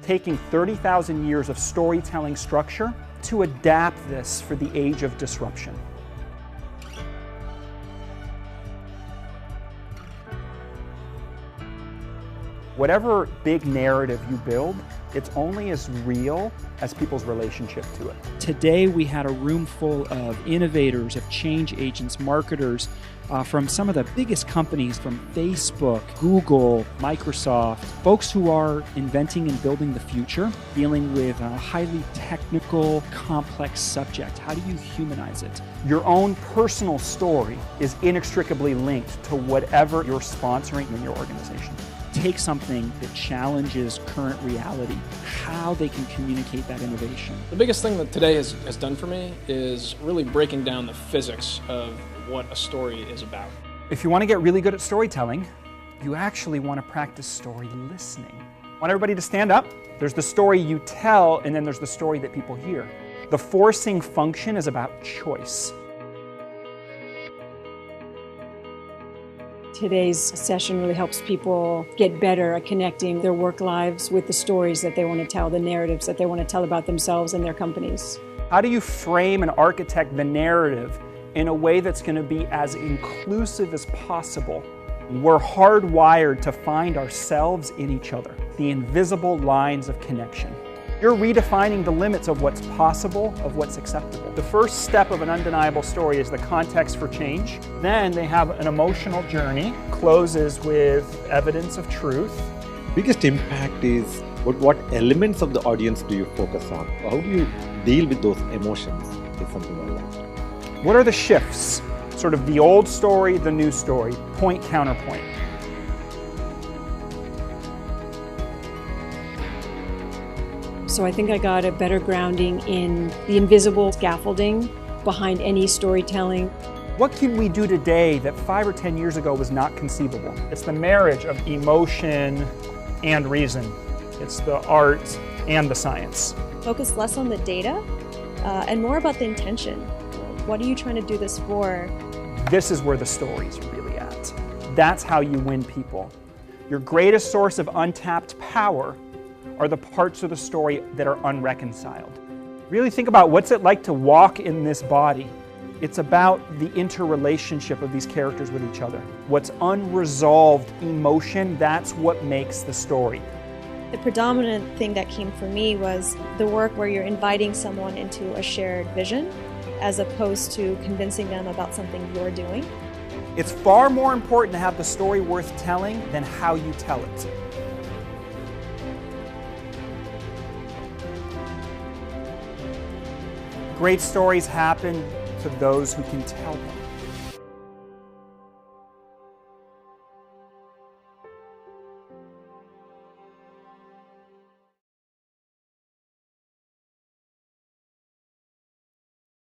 taking 30,000 years of storytelling structure to adapt this for the age of disruption. Whatever big narrative you build, it's only as real as people's relationship to it. Today we had a room full of innovators, of change agents, marketers from some of the biggest companies, from Facebook, Google, Microsoft, folks who are inventing and building the future, dealing with a highly technical, complex subject. How do you humanize it? Your own personal story is inextricably linked to whatever you're sponsoring in your organization. Take something that challenges current reality, how they can communicate that innovation. The biggest thing that today has done for me is really breaking down the physics of what a story is about. If you want to get really good at storytelling, you actually want to practice story listening. I want everybody to stand up. There's the story you tell, and then there's the story that people hear. The forcing function is about choice. Today's session really helps people get better at connecting their work lives with the stories that they want to tell, the narratives that they want to tell about themselves and their companies. How do you frame and architect the narrative in a way that's going to be as inclusive as possible? We're hardwired to find ourselves in each other, the invisible lines of connection. You're redefining the limits of what's possible, of what's acceptable. The first step of an undeniable story is the context for change. Then they have an emotional journey, closes with evidence of truth. Biggest impact is what elements of the audience do you focus on? How do you deal with those emotions? Is something like that. What are the shifts? Sort of the old story, the new story, point, counterpoint. So I think I got a better grounding in the invisible scaffolding behind any storytelling. What can we do today that 5 or 10 years ago was not conceivable? It's the marriage of emotion and reason. It's the art and the science. Focus less on the data and more about the intention. What are you trying to do this for? This is where the story's really at. That's how you win people. Your greatest source of untapped power are the parts of the story that are unreconciled. Really think about what's it like to walk in this body. It's about the interrelationship of these characters with each other. What's unresolved emotion, that's what makes the story. The predominant thing that came for me was the work where you're inviting someone into a shared vision as opposed to convincing them about something you're doing. It's far more important to have the story worth telling than how you tell it. Great stories happen to those who can tell them.